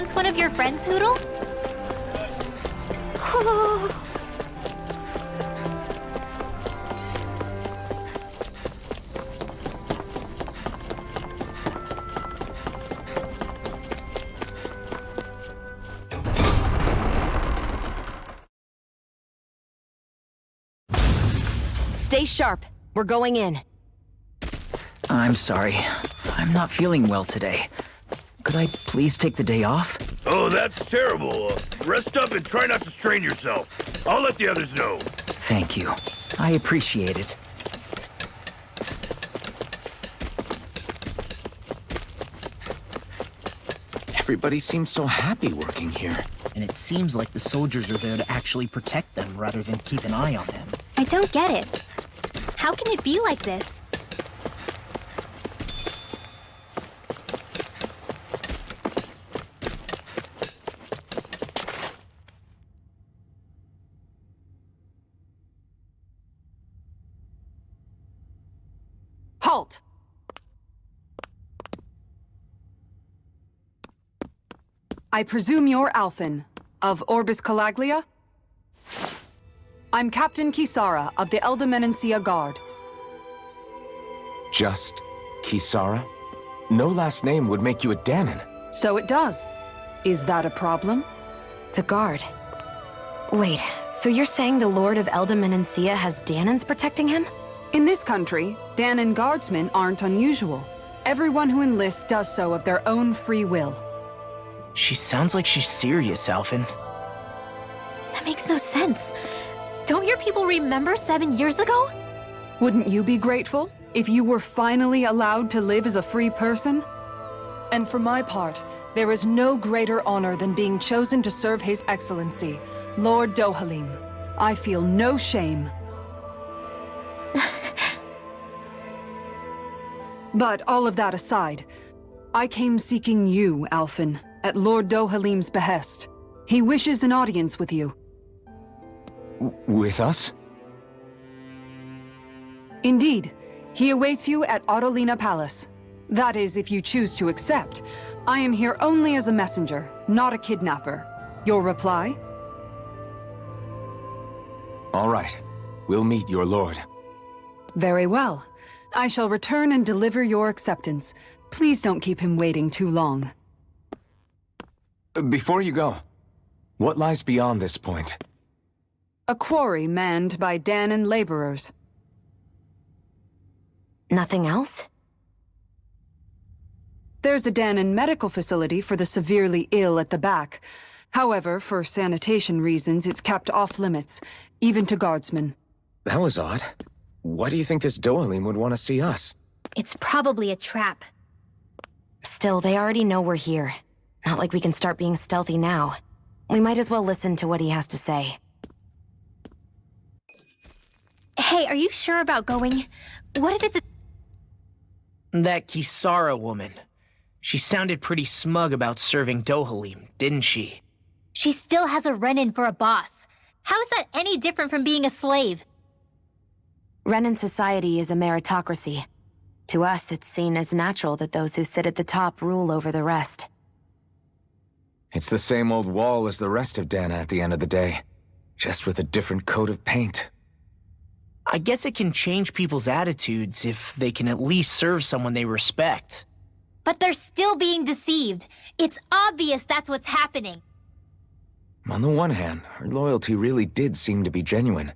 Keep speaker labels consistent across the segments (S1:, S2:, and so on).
S1: sense one of your friends, Hoodle?
S2: Stay sharp. We're going in.
S3: I'm sorry. I'm not feeling well today. Could I please take the day off?
S4: Oh, that's terrible. Rest up and try not to strain yourself. I'll let the others know.
S3: Thank you. I appreciate it.
S5: Everybody seems so happy working here.
S6: And it seems like the soldiers are there to actually protect them rather than keep an eye on them.
S1: I don't get it. How can it be like this?
S7: Halt! I presume you're Alphen, of Orbis Calaglia? I'm Captain Kisara of the Elder Guard.
S5: Just Kisara? No last name would make you a Danon.
S7: So it does. Is that a problem?
S2: The guard. Wait, so you're saying the Lord of Elda has Danons protecting him?
S7: In this country, Danon guardsmen aren't unusual. Everyone who enlists does so of their own free will.
S6: She sounds like she's serious, Alphen.
S1: That makes no sense. Don't your people remember 7 years ago?
S7: Wouldn't you be grateful if you were finally allowed to live as a free person? And for my part, there is no greater honor than being chosen to serve His Excellency, Lord Dohalim. I feel no shame. But all of that aside, I came seeking you, Alphen, at Lord Dohalim's behest. He wishes an audience with you.
S5: With us?
S7: Indeed. He awaits you at Autolina Palace. That is, if you choose to accept. I am here only as a messenger, not a kidnapper. Your reply?
S5: All right. We'll meet your lord.
S7: Very well. I shall return and deliver your acceptance. Please don't keep him waiting too long.
S5: Before you go, what lies beyond this point?
S7: A quarry manned by Danon laborers.
S2: Nothing else?
S7: There's a Danon medical facility for the severely ill at the back. However, for sanitation reasons, it's kept off-limits, even to guardsmen.
S5: That was odd. Why do you think this Dohalim would want to see us?
S1: It's probably a trap.
S2: Still, they already know we're here. Not like we can start being stealthy now. We might as well listen to what he has to say.
S1: Hey, are you sure about going? What if it's a...
S6: That Kisara woman. She sounded pretty smug about serving Dohalim, didn't she?
S1: She still has a run-in for a boss. How is that any different from being a slave?
S2: Renan society is a meritocracy. To us, it's seen as natural that those who sit at the top rule over the rest.
S5: It's the same old wall as the rest of Dana at the end of the day, just with a different coat of paint.
S6: I guess it can change people's attitudes if they can at least serve someone they respect.
S1: But they're still being deceived. It's obvious that's what's happening.
S5: On the one hand, her loyalty really did seem to be genuine.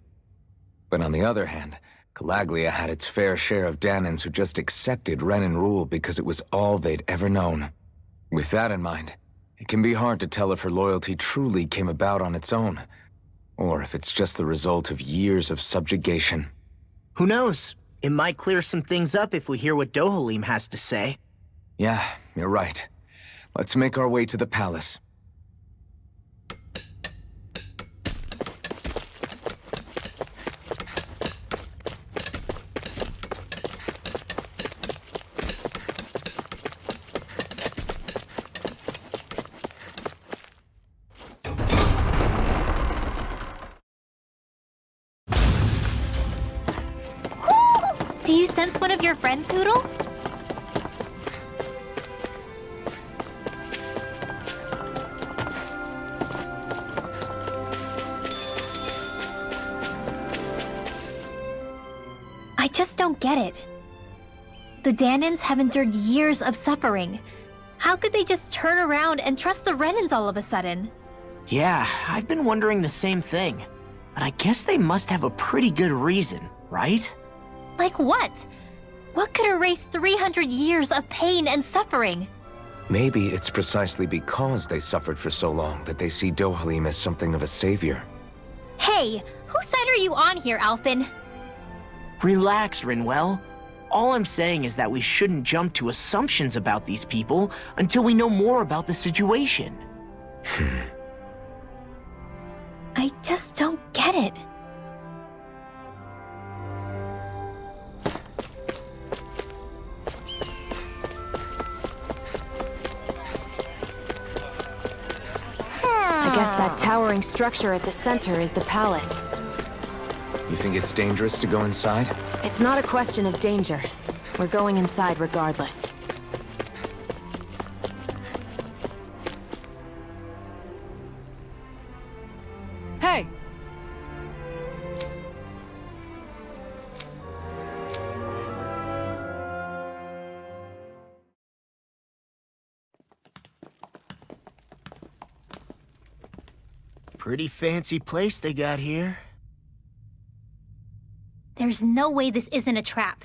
S5: But on the other hand, Calaglia had its fair share of Danons who just accepted Renan rule because it was all they'd ever known. With that in mind, it can be hard to tell if her loyalty truly came about on its own, or if it's just the result of years of subjugation.
S6: Who knows? It might clear some things up if we hear what Dohalim has to say.
S5: Yeah, you're right. Let's make our way to the palace.
S1: Do you sense one of your friends, Hoodle? I just don't get it. The Danans have endured years of suffering. How could they just turn around and trust the Renans all of a sudden?
S6: Yeah, I've been wondering the same thing. But I guess they must have a pretty good reason, right?
S1: Like what? What could erase 300 years of pain and suffering?
S5: Maybe it's precisely because they suffered for so long that they see Dohalim as something of a savior.
S1: Hey, whose side are you on here, Alphen?
S6: Relax, Rinwell. All I'm saying is that we shouldn't jump to assumptions about these people until we know more about the situation.
S1: I just don't get it.
S2: I guess that towering structure at the center is the palace.
S5: You think it's dangerous to go inside?
S2: It's not a question of danger. We're going inside regardless.
S7: Hey!
S6: Pretty fancy place they got here.
S1: There's no way this isn't a trap.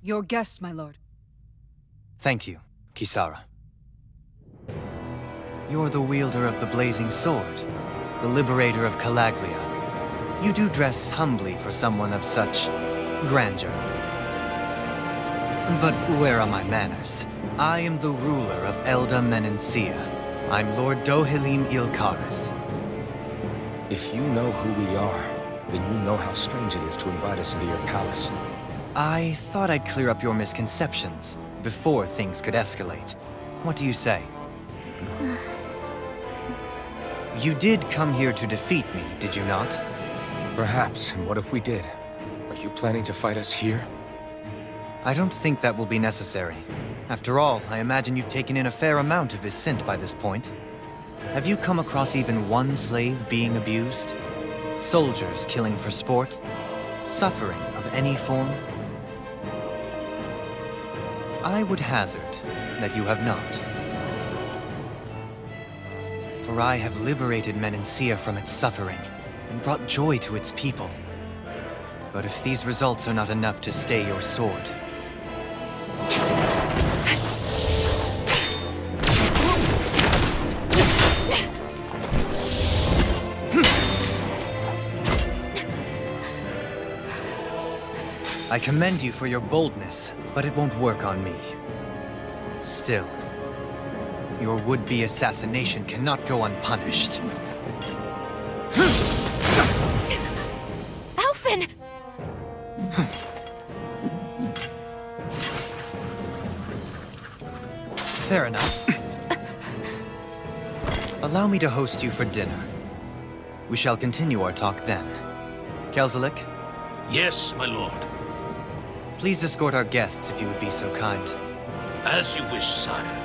S7: Your guests, my lord.
S8: Thank you, Kisara. You're the wielder of the blazing sword, the liberator of Calaglia. You do dress humbly for someone of such grandeur. But where are my manners? I am the ruler of Elda Menencia. I'm Lord Dohalim Ilkaris.
S9: If you know who we are, then you know how strange it is to invite us into your palace.
S8: I thought I'd clear up your misconceptions before things could escalate. What do you say? You did come here to defeat me, did you not?
S9: Perhaps, and what if we did? Are you planning to fight us here?
S8: I don't think that will be necessary. After all, I imagine you've taken in a fair amount of his scent by this point. Have you come across even one slave being abused? Soldiers killing for sport? Suffering of any form? I would hazard that you have not. For I have liberated Menencia from its suffering and brought joy to its people. But if these results are not enough to stay your sword, I commend you for your boldness, but it won't work on me. Still, your would-be assassination cannot go unpunished.
S2: Alphen!
S8: Fair enough. Allow me to host you for dinner. We shall continue our talk then. Kelzelik,
S4: Yes, my lord.
S8: please escort our guests if you would be so kind.
S4: As you wish, sire.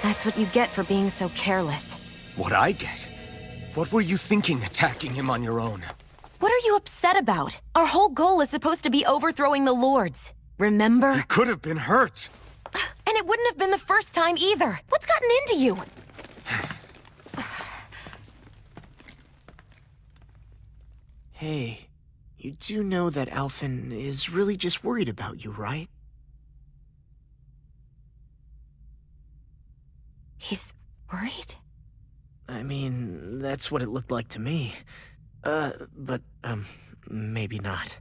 S2: That's what you get for being so careless.
S9: What I get? What were you thinking attacking him on your own?
S2: What are you upset about? Our whole goal is supposed to be overthrowing the Lords. Remember?
S9: He could have been hurt.
S2: And it wouldn't have been the first time either. What's gotten into you?
S6: Hey, you do know that Alphen is really just worried about you, right?
S2: He's worried?
S6: I mean, that's what it looked like to me. But maybe not.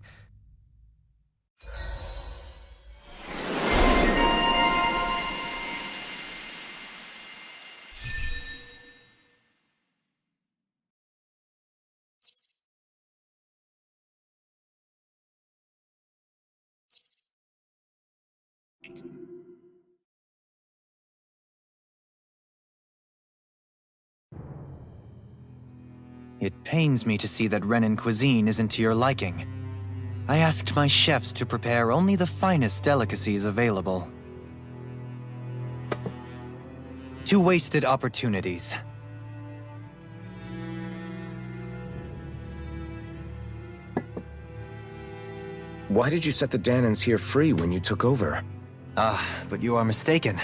S8: it pains me to see that Renan cuisine isn't to your liking. I asked my chefs to prepare only the finest delicacies available. 2 wasted opportunities.
S5: Why did you set the Danans here free when you took over?
S8: But you are mistaken.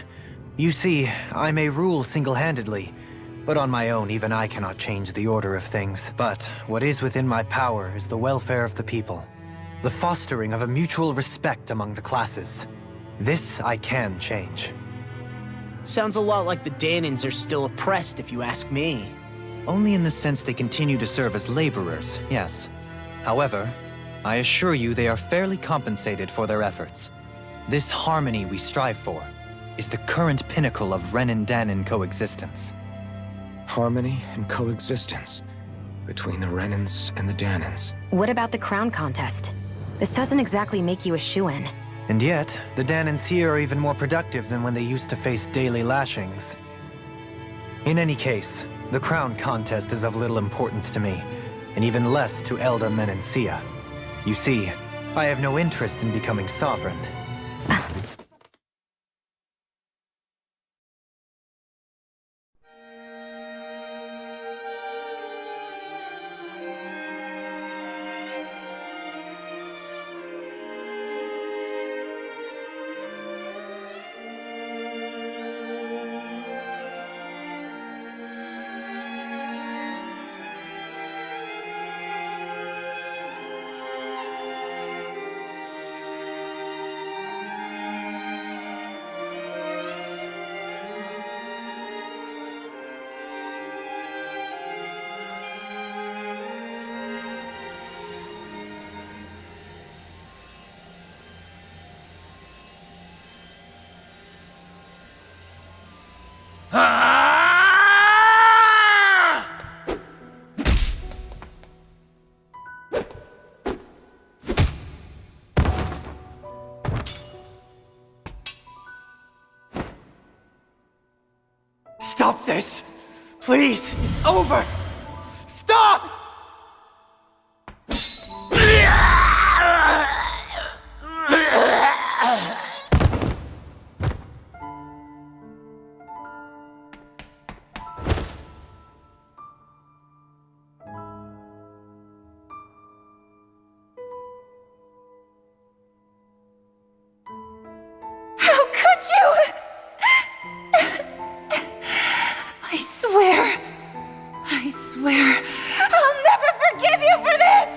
S8: You see, I may rule single-handedly, but on my own, even I cannot change the order of things. But what is within my power is the welfare of the people, the fostering of a mutual respect among the classes. This I can change.
S6: Sounds a lot like the Danans are still oppressed, if you ask me.
S8: Only in the sense they continue to serve as laborers, yes. However, I assure you they are fairly compensated for their efforts. This harmony we strive for is the current pinnacle of Renan-Danan coexistence.
S5: Harmony and coexistence between the Renans and the Danans.
S2: What about the crown contest? This doesn't exactly make you a shoo-in.
S8: And yet, the Danans here are even more productive than when they used to face daily lashings. In any case, the crown contest is of little importance to me, and even less to Elda Menencia. You see, I have no interest in becoming sovereign. Stop this! Please! It's over! Stop!
S10: How could you? I swear, I'll never forgive you for this!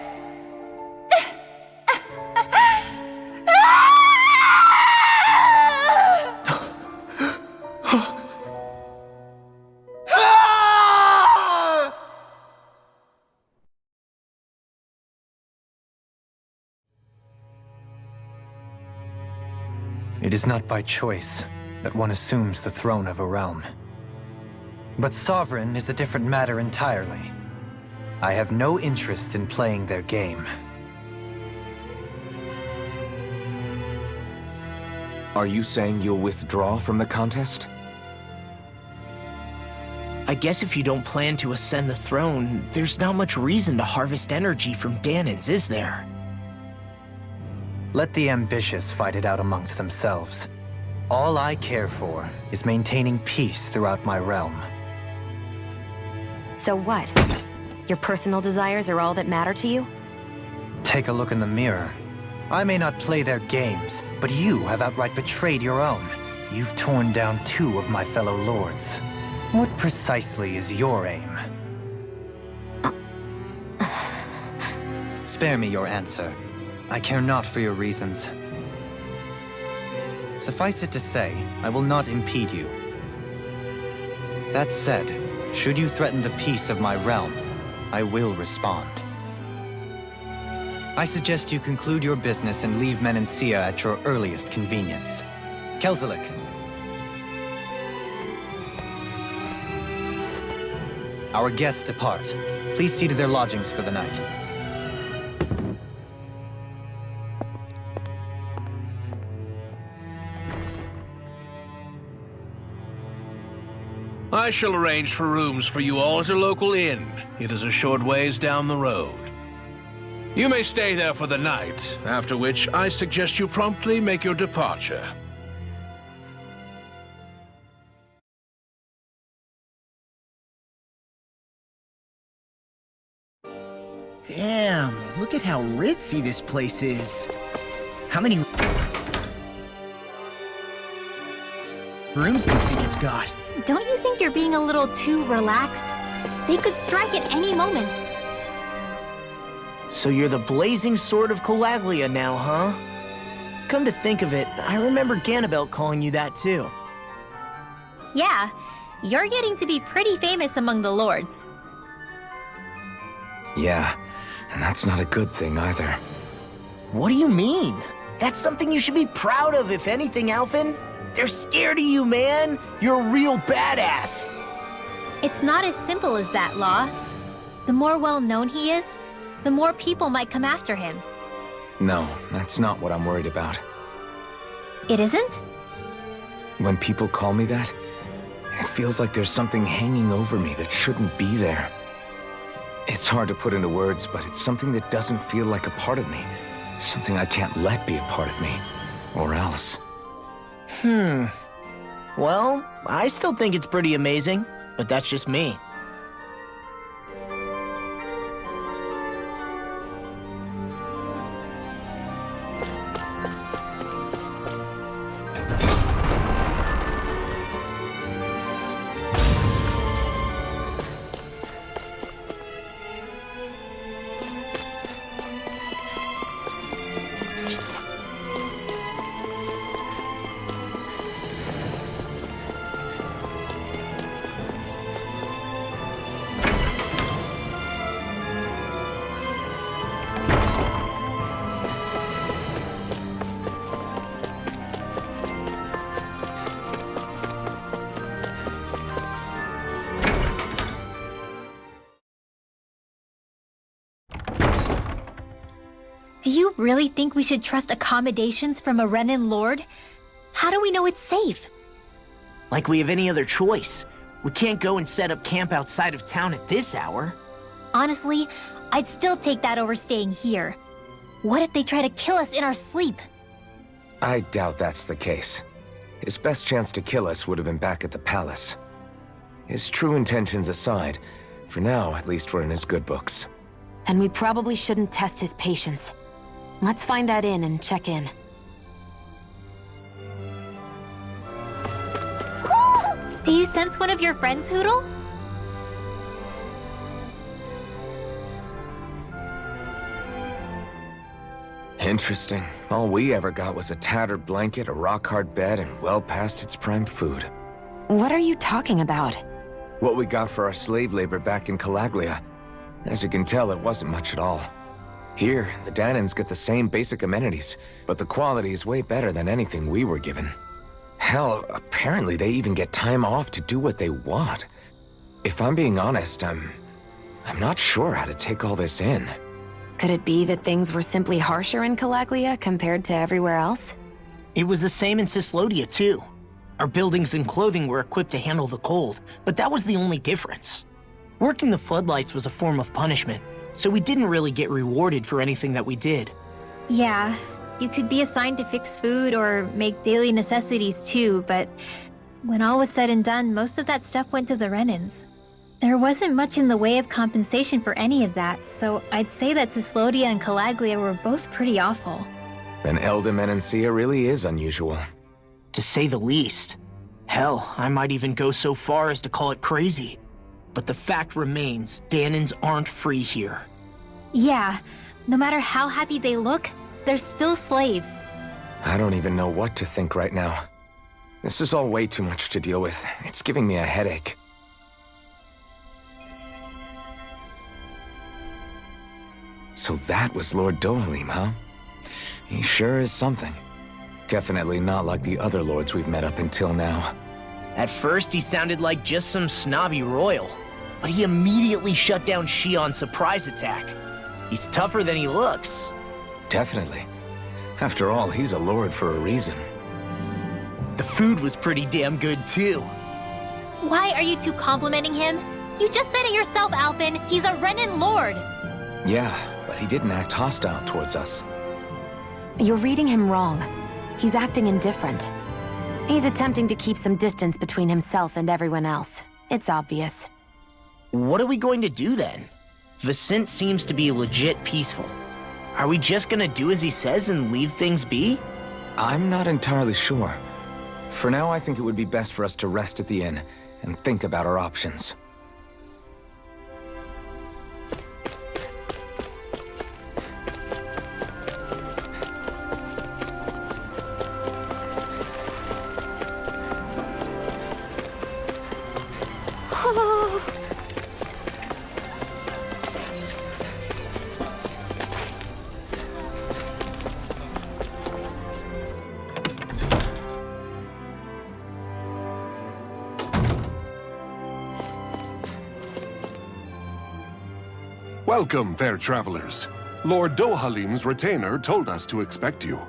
S8: It is not by choice that one assumes the throne of a realm. But sovereign is a different matter entirely. I have no interest in playing their game.
S5: Are you saying you'll withdraw from the contest?
S6: I guess if you don't plan to ascend the throne, there's not much reason to harvest energy from Danans, is there?
S8: Let the ambitious fight it out amongst themselves. All I care for is maintaining peace throughout my realm.
S2: So what? Your personal desires are all that matter to you?
S8: Take a look in the mirror. I may not play their games, but you have outright betrayed your own. You've torn down 2 of my fellow lords. What precisely is your aim? Spare me your answer. I care not for your reasons. Suffice it to say, I will not impede you. That said, should you threaten the peace of my realm, I will respond. I suggest you conclude your business and leave Menencia at your earliest convenience. Kelzelik. Our guests depart. Please see to their lodgings for the night.
S11: I shall arrange for rooms for you all at a local inn. It is a short ways down the road. You may stay there for the night, after which I suggest you promptly make your departure.
S6: Damn, look at how ritzy this place is. How many rooms do you think it's got?
S1: Don't you think you're being a little too relaxed? They could strike at any moment.
S6: So you're the blazing sword of Calaglia now, huh? Come to think of it, I remember Ganabelt calling you that too.
S1: Yeah, you're getting to be pretty famous among the lords.
S5: Yeah, and that's not a good thing either.
S6: What do you mean? That's something you should be proud of, if anything, Alphen. They're scared of you, man. You're a real badass.
S1: It's not as simple as that, Law. The more well-known he is, the more people might come after him.
S5: No, that's not what I'm worried about.
S1: It isn't?
S5: When people call me that, it feels like there's something hanging over me that shouldn't be there. It's hard to put into words, but it's something that doesn't feel like a part of me. Something I can't let be a part of me. Or else.
S6: Well, I still think it's pretty amazing, but that's just me.
S1: Do you really think we should trust accommodations from a Renan lord? How do we know it's safe?
S6: Like we have any other choice. We can't go and set up camp outside of town at this hour.
S1: Honestly, I'd still take that over staying here. What if they try to kill us in our sleep?
S5: I doubt that's the case. His best chance to kill us would have been back at the palace. His true intentions aside, for now, at least we're in his good books.
S2: Then we probably shouldn't test his patience. Let's find that inn and check in.
S1: Do you sense one of your friends, Hootle?
S5: Interesting. All we ever got was a tattered blanket, a rock-hard bed, and well past its prime food.
S2: What are you talking about?
S5: What we got for our slave labor back in Calaglia. As you can tell, it wasn't much at all. Here, the Danans get the same basic amenities, but the quality is way better than anything we were given. Hell, apparently they even get time off to do what they want. If I'm being honest, I'm not sure how to take all this in.
S2: Could it be that things were simply harsher in Calaglia compared to everywhere else?
S6: It was the same in Cyslodia, too. Our buildings and clothing were equipped to handle the cold, but that was the only difference. Working the floodlights was a form of punishment, so we didn't really get rewarded for anything that we did.
S1: Yeah, you could be assigned to fix food or make daily necessities too, but when all was said and done, most of that stuff went to the Renans. There wasn't much in the way of compensation for any of that, so I'd say that Cyslodia and Calaglia were both pretty awful.
S5: Then Elda Menancia really is unusual.
S6: To say the least. Hell, I might even go so far as to call it crazy. But the fact remains, Danans aren't free here.
S1: Yeah, no matter how happy they look, they're still slaves.
S5: I don't even know what to think right now. This is all way too much to deal with. It's giving me a headache. So that was Lord Dohalim, huh? He sure is something. Definitely not like the other lords we've met up until now.
S6: At first, he sounded like just some snobby royal, but he immediately shut down Shion's surprise attack. He's tougher than he looks.
S5: Definitely. After all, he's a lord for a reason.
S6: The food was pretty damn good, too.
S1: Why are you two complimenting him? You just said it yourself, Alpin. He's a Renin Lord.
S5: Yeah, but he didn't act hostile towards us.
S2: You're reading him wrong. He's acting indifferent. He's attempting to keep some distance between himself and everyone else. It's obvious.
S6: What are we going to do then? Vicent seems to be legit peaceful. Are we just gonna do as he says and leave things be?
S5: I'm not entirely sure. For now, I think it would be best for us to rest at the inn and think about our options.
S12: Welcome, fair travelers. Lord Dohalim's retainer told us to expect you.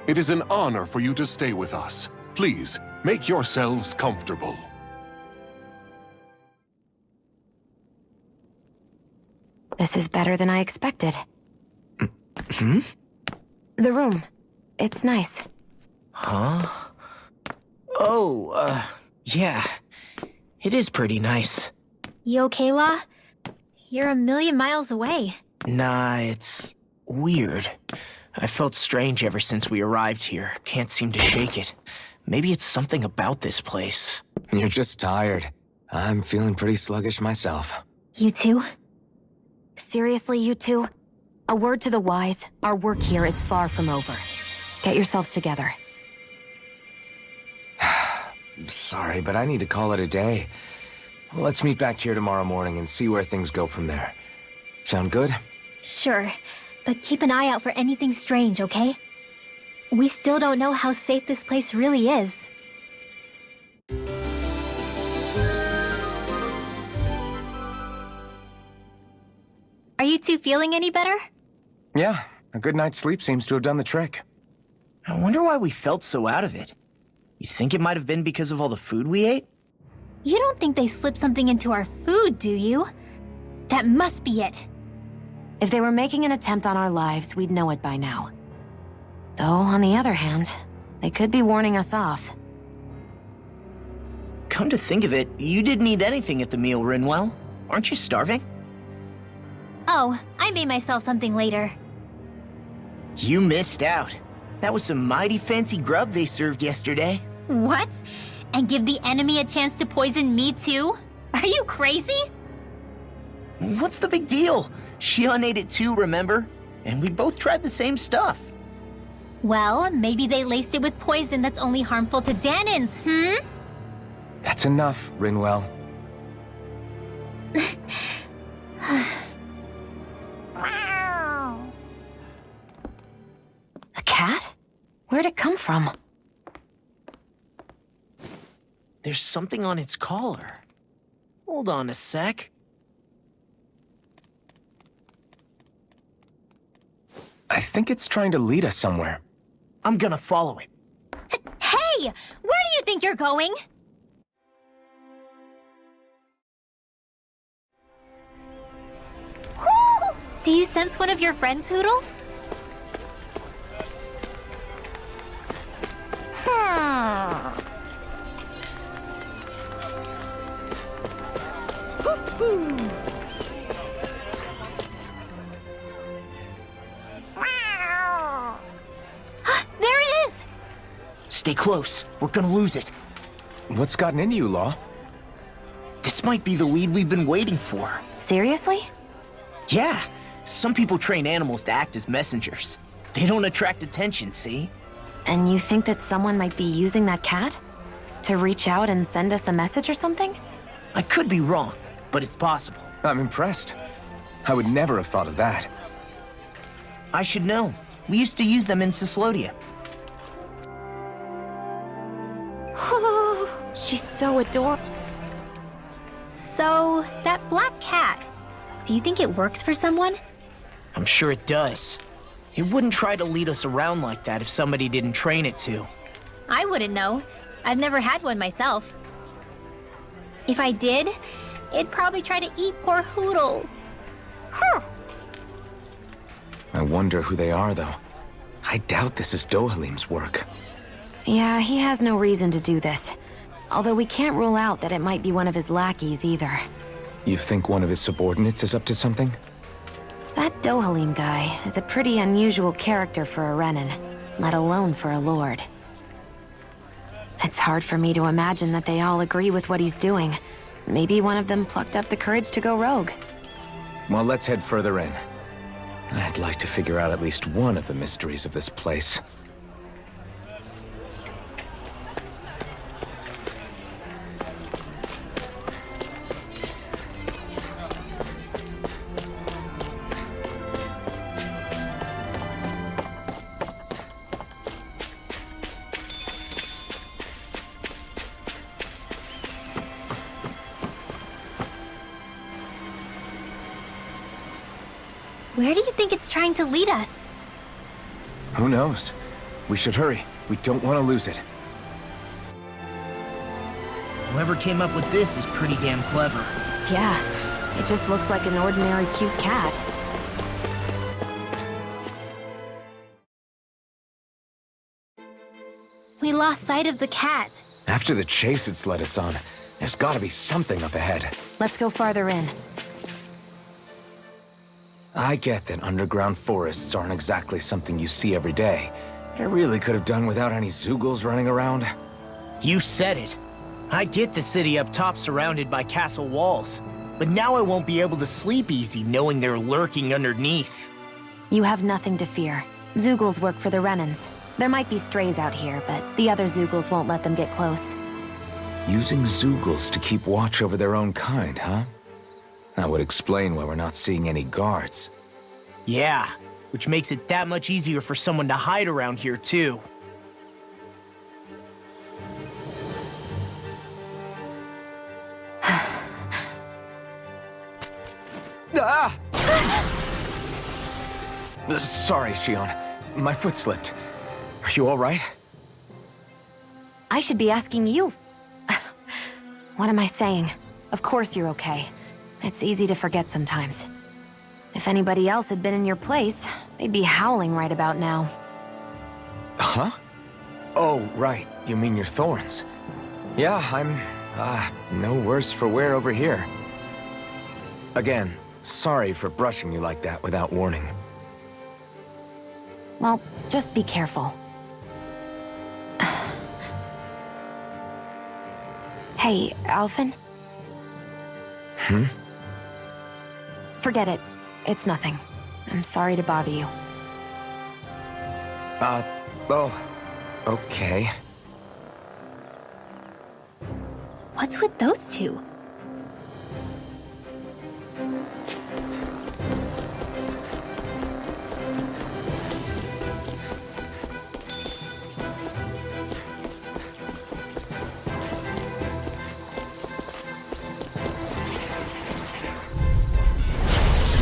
S12: It is an honor for you to stay with us. Please, make yourselves comfortable.
S2: This is better than I expected.
S6: Hmm?
S2: The room. It's nice.
S6: Huh? Oh, yeah. It is pretty nice.
S1: You okay, La? You're a million miles away.
S6: Nah, it's weird. I felt strange ever since we arrived here. Can't seem to shake it. Maybe it's something about this place.
S5: You're just tired. I'm feeling pretty sluggish myself.
S1: You too?
S2: Seriously, you two? A word to the wise, our work here is far from over. Get yourselves together.
S5: Sorry, but I need to call it a day. Let's meet back here tomorrow morning and see where things go from there. Sound good?
S1: Sure, but keep an eye out for anything strange, okay? We still don't know how safe this place really is. Are you two feeling any better?
S5: Yeah, a good night's sleep seems to have done the trick.
S6: I wonder why we felt so out of it. You think it might have been because of all the food we ate?
S1: You don't think they slipped something into our food, do you? That must be it.
S2: If they were making an attempt on our lives, we'd know it by now. Though, on the other hand, they could be warning us off.
S6: Come to think of it, you didn't eat anything at the meal, Rinwell. Aren't you starving?
S1: Oh, I made myself something later.
S6: You missed out. That was some mighty fancy grub they served yesterday.
S1: What? And give the enemy a chance to poison me too? Are you crazy?
S6: What's the big deal? Shion ate it too, remember? And we both tried the same stuff.
S1: Well, maybe they laced it with poison that's only harmful to Danins, hmm?
S5: That's enough, Rinwell.
S2: A cat? Where'd it come from?
S6: There's something on its collar. Hold on a sec.
S5: I think it's trying to lead us somewhere.
S6: I'm gonna follow it.
S1: Hey! Where do you think you're going? Whew! Do you sense one of your friends, Hoodle? There it is!
S6: Stay close. We're gonna lose it.
S5: What's gotten into you, Law?
S6: This might be the lead we've been waiting for.
S2: Seriously?
S6: Yeah. Some people train animals to act as messengers. They don't attract attention, see?
S2: And you think that someone might be using that cat? To reach out and send us a message or something?
S6: I could be wrong, but it's possible.
S5: I'm impressed. I would never have thought of that.
S6: I should know. We used to use them in Cyslodia.
S2: She's so adorable.
S1: So, that black cat, do you think it works for someone?
S6: I'm sure it does. It wouldn't try to lead us around like that if somebody didn't train it to.
S1: I wouldn't know. I've never had one myself. If I did, it'd probably try to eat poor Hoodle.
S5: I wonder who they are, though. I doubt this is Dohalim's work.
S2: Yeah, he has no reason to do this. Although we can't rule out that it might be one of his lackeys either.
S5: You think one of his subordinates is up to something?
S2: That Dohalim guy is a pretty unusual character for a Renin, let alone for a lord. It's hard for me to imagine that they all agree with what he's doing. Maybe one of them plucked up the courage to go rogue.
S5: Well, let's head further in. I'd like to figure out at least one of the mysteries of this place.
S1: Where do you think it's trying to lead us?
S5: Who knows? We should hurry. We don't want to lose it.
S6: Whoever came up with this is pretty damn clever.
S2: Yeah, it just looks like an ordinary cute cat.
S1: We lost sight of the cat.
S5: After the chase it's led us on, there's gotta be something up ahead.
S2: Let's go farther in.
S5: I get that underground forests aren't exactly something you see every day, but I really could have done without any Zoogles running around.
S6: You said it. I get the city up top surrounded by castle walls, but now I won't be able to sleep easy knowing they're lurking underneath.
S2: You have nothing to fear. Zoogles work for the Renins. There might be strays out here, but the other Zoogles won't let them get close.
S5: Using Zoogles to keep watch over their own kind, huh? That would explain why we're not seeing any guards.
S6: Yeah, which makes it that much easier for someone to hide around here, too.
S5: Ah! Sorry, Shion. My foot slipped. Are you all right?
S2: I should be asking you. What am I saying? Of course you're okay. It's easy to forget sometimes. If anybody else had been in your place, they'd be howling right about now.
S5: Huh? Oh, right. You mean your thorns. Yeah, I'm, no worse for wear over here. Again, sorry for brushing you like that without warning.
S2: Well, just be careful. Hey, Alphen?
S5: Hmm?
S2: Forget it. It's nothing. I'm sorry to bother you.
S5: Oh, okay.
S1: What's with those two?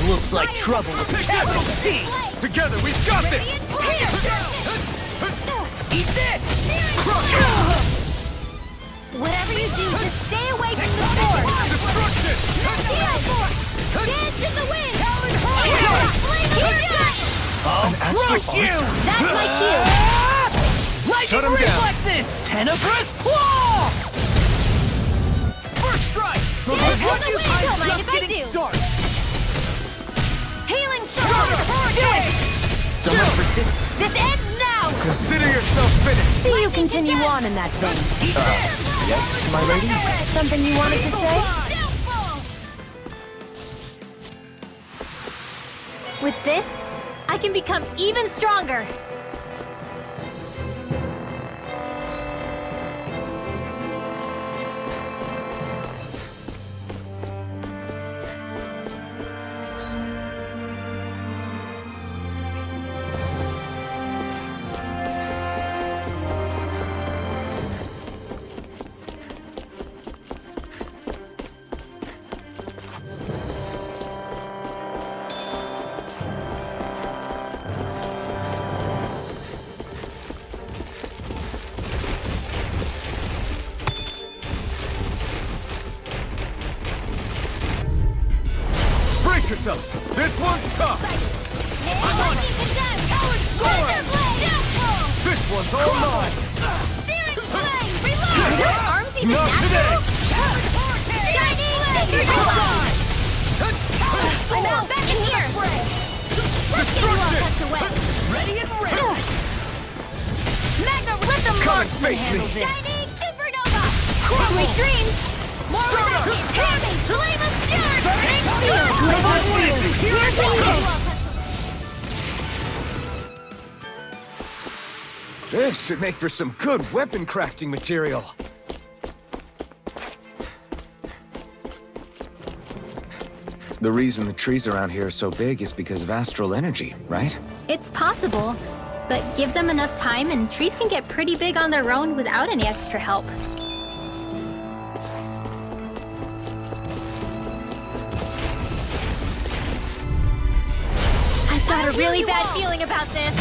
S6: Looks like trouble with a capital T!
S9: Together, we've got this!
S6: Eat this!
S1: Whatever you do, just stay away from the sword!
S9: Destruction!
S1: Dance in the wind!
S6: I'll crush you!
S1: That's my cue!
S6: Lightning reflexes! Tenebrous claw! First strike!
S1: Dance in the wind! Don't mind if I do!
S6: Start.
S1: Healing sword!
S6: Someone persist.
S1: This ends now!
S9: Consider yourself finished!
S2: See you continue on in that vein.
S5: Yes, my lady?
S2: Something you wanted to say?
S1: With this, I can become even stronger!
S9: ourselves! This one's tough!
S10: I'm on it!
S9: This one's all mine!
S10: Searing flame! Reload!
S1: Those arms even
S9: Not today!
S10: Shining finger reload! I'm out back in here! Let's get you all tucked away! Ready and ready! Magna Rhythm
S9: Come and
S10: Marksman
S9: face me.
S10: handles it! Shining supernova! Sweet dreams! More with that! Candy! Flame of Fury! Burning Steel! Flame of Fury! Here's the evil!
S5: This should make for some good weapon crafting material. The reason the trees around here are so big is because of astral energy, right?
S1: It's possible, but give them enough time and trees can get pretty big on their own without any extra help. I've got a really bad feeling about this.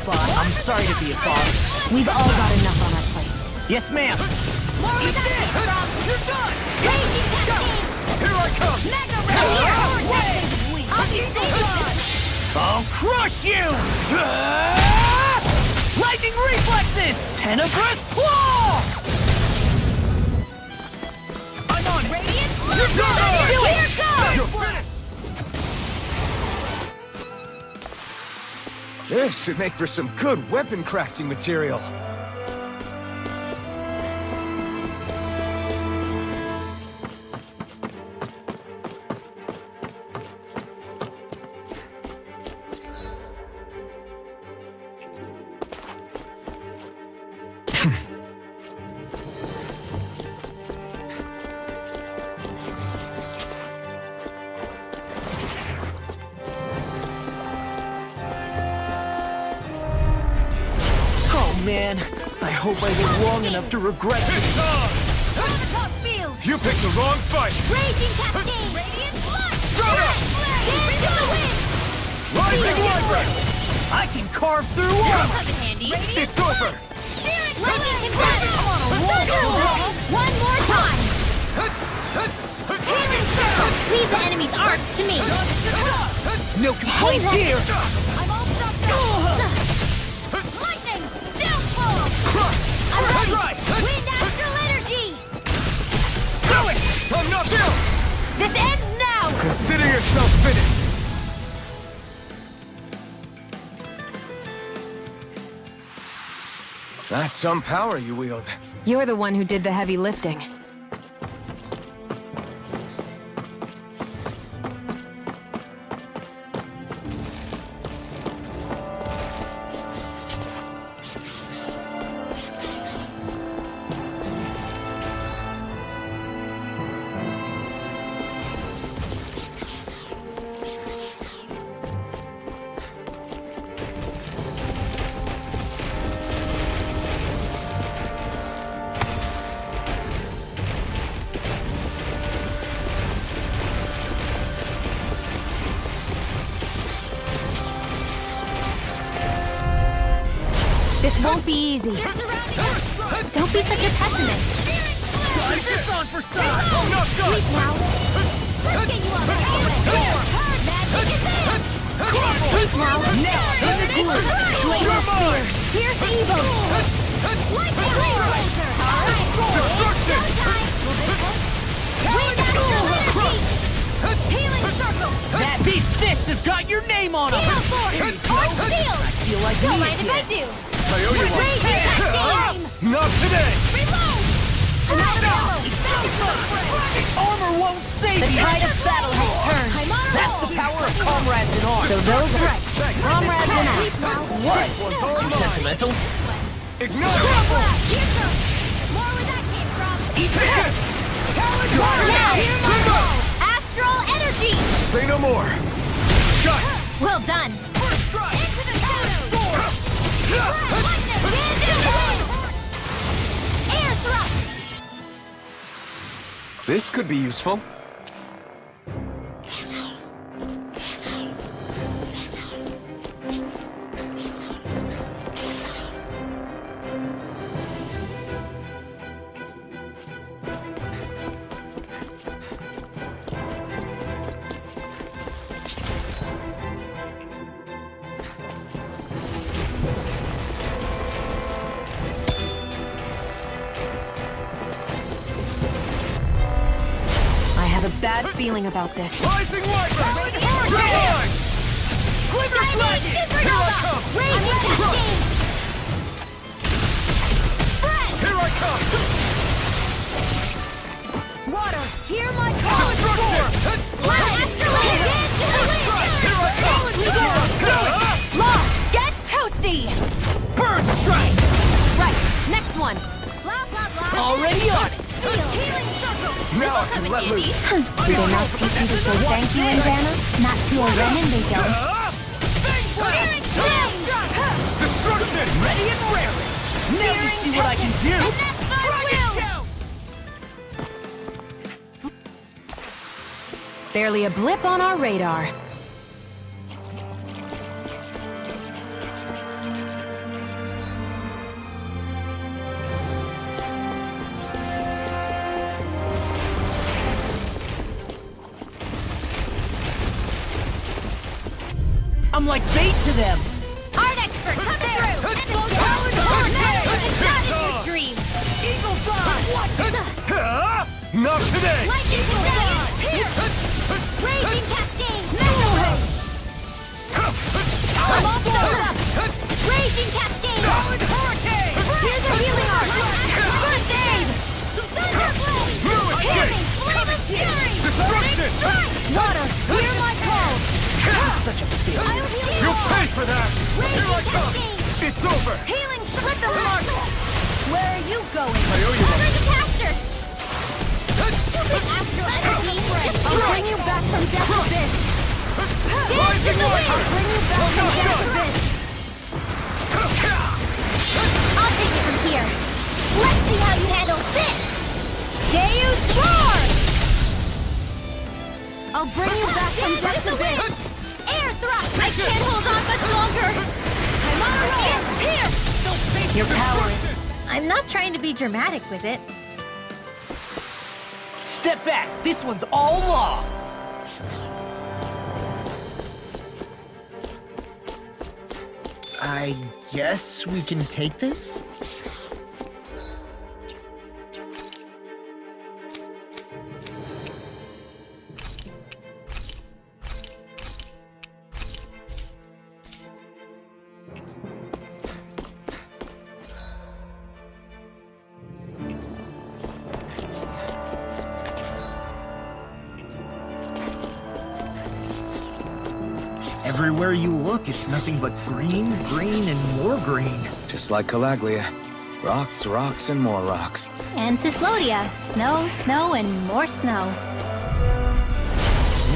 S6: I'm sorry to be a bother.
S2: We've all got enough on our plates.
S6: Yes, ma'am.
S10: You're done! Raging Cascade!
S9: Here I come!
S10: Magna Rhythm! I'll be safe!
S6: I'll crush you! Lightning reflexes! Tenebrous claw! I'm on it!
S10: Radiant
S6: You're done!
S10: Here goes!
S9: You're finished!
S5: This should make for some good weapon crafting material.
S6: Man, I hope I live long enough to regret this.
S9: It's on!
S10: On the top field!
S9: You picked the wrong fight!
S10: Raging Cascade! Radiant Blood!
S9: Start up!
S10: Into the wind!
S9: Lightning Viper!
S6: I can carve through
S10: You'll
S6: armor!
S10: have it handy!
S9: It's over!
S10: Spirit Lightning Control! One more time! Tailing Circle! Leave the enemy's arcs to me!
S6: No complaints here!
S10: I'm all stopped up! Lightning! Downfall! I'm ready! Wind Astral Energy!
S9: Do it! I'm not chill!
S10: This ends now!
S9: Consider yourself finished!
S5: That's some power you wield.
S2: You're the one who did the heavy lifting. This won't be easy.
S1: Don't be such a pessimist.
S6: This on for size!
S10: Sleep now! Let's get you on the Magic is in!
S1: Sleep now.
S6: In the glue!
S1: Flame of Spear. Here's the Evo.
S10: Lightning Laser!
S9: Destruction!
S10: Wind Astral Energy! Healing Circle!
S6: That beast fist has got your name on him!
S10: Gale Force! Arc Field!
S6: Feel like
S10: Don't
S6: we
S10: mind if I do!
S9: I owe you one!
S10: Raging Cascade!
S9: Not today!
S10: Reload! I'm out of ammo!
S6: Armor won't save
S2: The
S6: you!
S2: tide of battle has turned.
S10: I'm on a
S6: That's the
S10: roll!
S6: power of comrades in arms!
S2: So those are right. Comrades in arms.
S6: What? Too sentimental?
S9: Ignite!
S10: Here goes! More where that came from!
S6: Eat this! Talon
S10: Now, hear my roll! Astral Energy!
S9: Say no more! Got it!
S1: Well done.
S10: Into the shadows! Lightning! Into the wind! Air thrust!
S5: This could be useful.
S2: bad feeling about this.
S10: Rising light! Quiver flagging! Here I come! Raging cascade! Here I come! Water, hear my call! Here I come!
S2: Law, get toasty!
S10: Bird strike!
S2: Right, next one.
S10: Blah, blah, blah.
S6: Already on it!
S10: Healing circle!
S12: Now I can let loose.
S1: Do they not teach you to say thank you in Ghana? Not to a Renin, they don't.
S10: Destruction!
S6: Ready and raring! Now you see what I can do!
S2: Barely a blip on our radar.
S6: I'm like bait to them!
S10: Art expert, come through! And we'll go it's not in your dream! Eagle fly! What?
S12: Not today!
S10: Lightning dragon! Pierce! Raging cascade! Metal! I'm all blown up! Raging cascade! Solid hurricane! Here's a healing art! First aid! Thunderblade! Healing! Flame of fury!
S12: Destruction!
S10: Water! Hear my call!
S6: Such a failure.
S10: I'll heal you
S12: You'll
S10: all!
S12: pay for that! Here I come!
S10: Cascade!
S12: It's over!
S10: Healing split the mark! Where are you going?
S12: I owe you
S10: Cover
S12: one.
S10: the caster! I'll bring you back from death's abyss!
S12: Rising light!
S10: I'll bring you back from death's abyss! I'll take it from here! Let's see how you handle this! Deus Roar! I'll bring you back from death's abyss! Air thrust! I can't hold on much longer! I'm on a roll! Here!
S1: Your power. I'm not trying to be dramatic with it.
S6: Step back! This one's all law! I guess we can take this? Everywhere you look, it's nothing but green, green, and more green.
S5: Just like Calaglia. Rocks, rocks, and more rocks.
S1: And Cyslodia. Snow, snow, and more snow.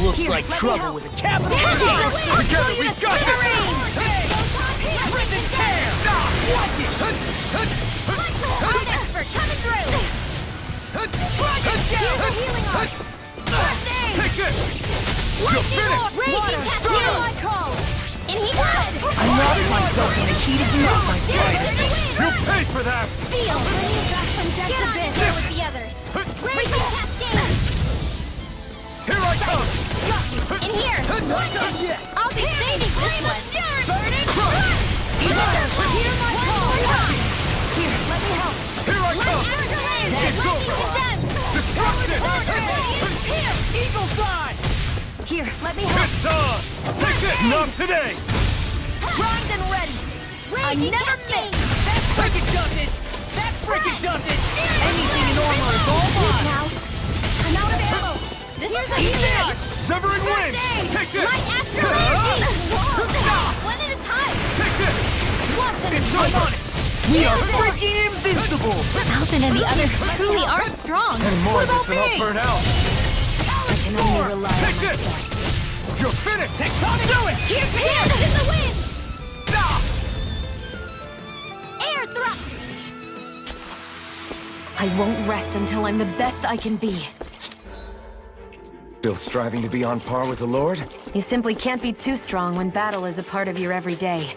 S6: Looks
S10: Here,
S6: like
S10: let me
S6: trouble
S10: help.
S6: with a capital
S10: Together
S6: T!
S10: we got this! Rip and tear! Art expert coming through! Here's a healing art! First aid!
S12: Take it!
S10: Lightning orb! Raging cascade! Hear my call! And he got it!
S6: I lost myself in a heated mess, my friend.
S12: You'll pay for that!
S10: Seal! Bring you back from death's abyss! Here with the others! Raging cascade!
S12: Here I come!
S10: In here! I'll be saving this one! Burning! Hear my call! Here, let me help!
S12: Here I come!
S10: It's over!
S12: Destruction!
S10: Here! Eagle fly! Here, let me help!
S12: It's on! Take it! Not today!
S10: Primed and ready! I never miss!
S6: That's freaking does it! That's freaking does it! Anything in armor is all mine!
S10: Now, I'm out of ammo! This is a healing art!
S12: Severing wind! Take this!
S10: Light astral energy! One at a time!
S12: Take this!
S10: Once at a
S12: It's
S10: time!
S12: on it!
S6: We are freaking invincible!
S1: Alvin and the others truly are strong.
S12: And more
S6: What about
S12: than I'll
S6: me?
S12: burn out!
S1: I can only rely on
S12: Take this!
S1: myself.
S12: You're finished!
S6: Tectonic! Do it!
S10: Here's in the wind! Air thrust!
S2: I won't rest until I'm the best I can be.
S5: Still striving to be on par with the Lord?
S2: You simply can't be too strong when battle is a part of your everyday.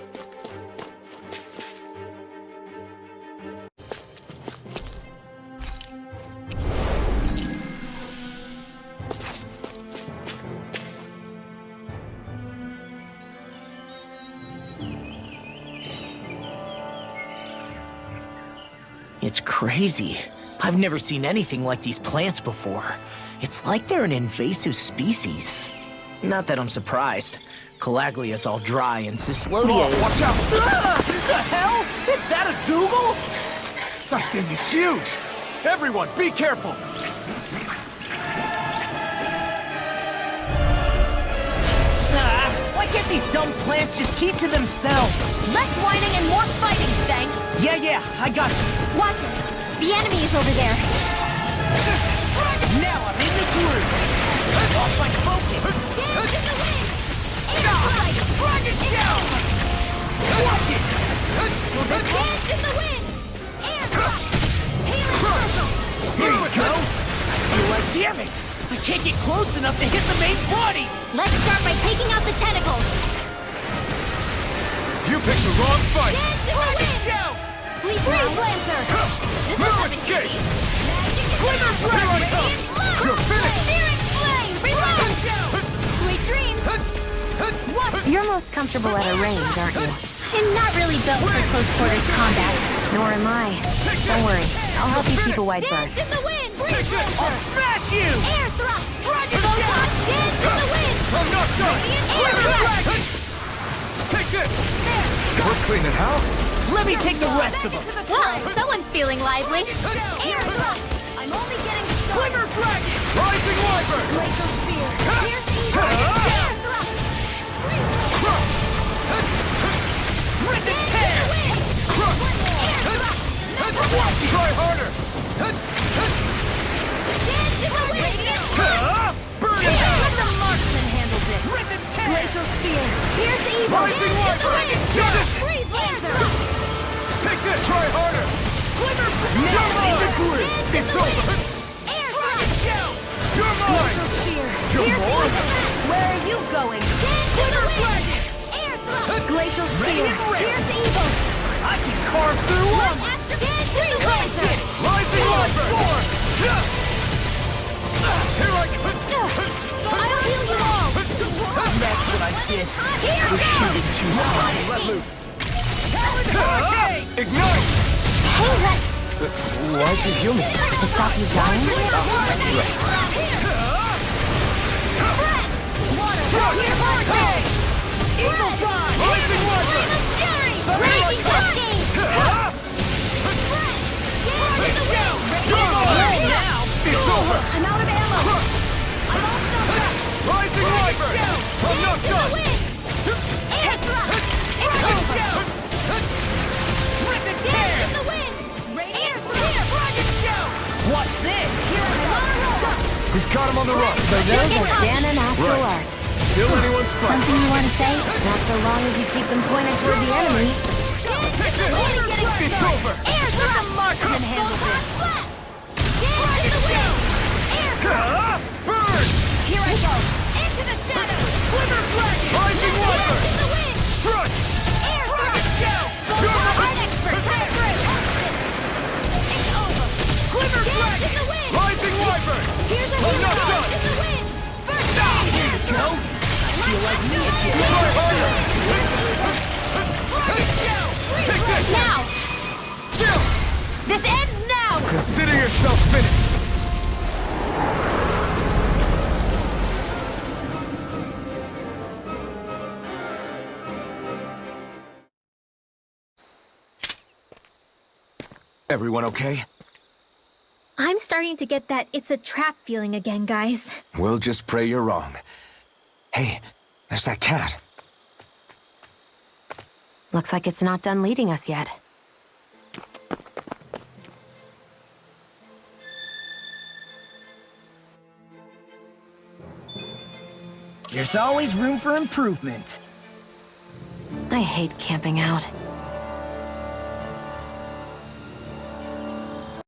S6: It's crazy. I've never seen anything like these plants before. It's like they're an invasive species. Not that I'm surprised. Calaglia's all dry and Cyslodia is...
S5: Watch out!
S6: The hell? Is that a Zoogle?
S5: That thing is huge! Everyone, be careful!
S6: Why can't these dumb plants just keep to themselves?
S10: Less whining and more fighting, thanks.
S6: Yeah, I got you.
S10: Watch it. The enemy is over there.
S6: Now I'm in the groove. Lost my focus.
S10: Dance in the wind. Dragon down.
S6: Watch it.
S10: Dance in the wind. Air thrust. Healing circle.
S6: Here you go. Damn it. I can't get close enough to hit the main body.
S10: Let's start by taking out the tentacles.
S5: You picked the wrong fight!
S10: Dance in the wind. Sleep Freeze Lancer. This will have an
S5: escape.
S10: Glimmer
S5: Here I come. You're finished.
S10: Searing flame. Reload. Sweet dreams. What?
S2: You're most comfortable at a range, aren't you?
S1: I'm not really built for close quarters combat.
S2: Nor am I. Don't worry. I'll help you keep a wide
S10: Dance
S2: berth.
S10: in the wind. Breeze Lancer.
S6: Smash you.
S10: Air thrust. Dragon down. Dance in the wind.
S5: I'm not done!
S10: Air thrust.
S5: Take this! We're cleaning house?
S6: Let me take the rest of them.
S1: Well, someone's feeling lively.
S10: Air thrust. I'm only getting started.
S6: Glimmer Dragon.
S5: Rising Wyvern!
S10: Laser spear. Here's evil. Air thrust.
S6: Rip and tear.
S5: Try harder!
S10: Dance in the wind.
S5: Burn it
S10: Let
S5: out!
S10: the marksman handle this.
S6: Rip and tear.
S10: Glacial spear. Here's evil.
S5: Rising Wyvern! Get it!
S10: Freeze Lancer.
S5: Take this! Try harder!
S6: Glimmer.
S5: You're mine! It's over!
S10: Air thrust.
S5: You're mine!
S10: Spear.
S5: You're
S10: Here's
S5: more?
S10: evil. Where are you going? Dance in the wind. Air thrust. Glacial spear. Here's evil.
S6: I can carve through them.
S10: Dance in the Lancer.
S5: Rising Wyvern! Here I come!
S10: I'll heal you all.
S6: That's what I did.
S10: Here
S6: We're
S10: goes.
S6: shooting too hard.
S5: Let loose!
S6: Hey!
S5: Ignite!
S10: Hey, let.
S5: Why'd you heal me?
S2: To stop you dying?
S10: Eagle Drive!
S5: Rising Wyvern!
S10: Fury! Raging Cascade!
S5: It's over!
S10: I'm out of ammo! I'm all stuffed up!
S5: Rising Wyvern! I'm not done!
S10: Air thrust! Rip and tear! In the wind! Air thrust!
S6: Watch this.
S5: We've got him on the run!
S2: So those are Dan and Astral
S5: Right.
S2: Arts.
S5: Still anyone's fight!
S2: Something you want to say? Not so long as you keep them pointed toward the enemy.
S5: Take this! It's over!
S10: Air thrust! Marksman handles it! Dance in the wind! Air thrust!
S5: Burn!
S10: Here I go! Into the shadows! Glimmer Dragon!
S5: Rising Wyvern!
S10: In the wind!
S5: Strike!
S10: Air thrust! I'm expert! It's over! Glimmer Dragon! In the wind!
S5: Rising Wyvern!
S10: Here's a
S5: I'm
S10: healing
S5: not
S10: dose
S5: done!
S10: in the wind! First aid! Here you go!
S6: Feel like me again.
S5: Try harder!
S10: Take this! Now!
S5: Chill!
S10: This ends now!
S5: Consider yourself finished! Everyone okay?
S1: I'm starting to get that it's a trap feeling again, guys.
S5: We'll just pray you're wrong. Hey, there's that cat.
S2: Looks like it's not done leading us yet.
S6: There's always room for improvement.
S2: I hate camping out.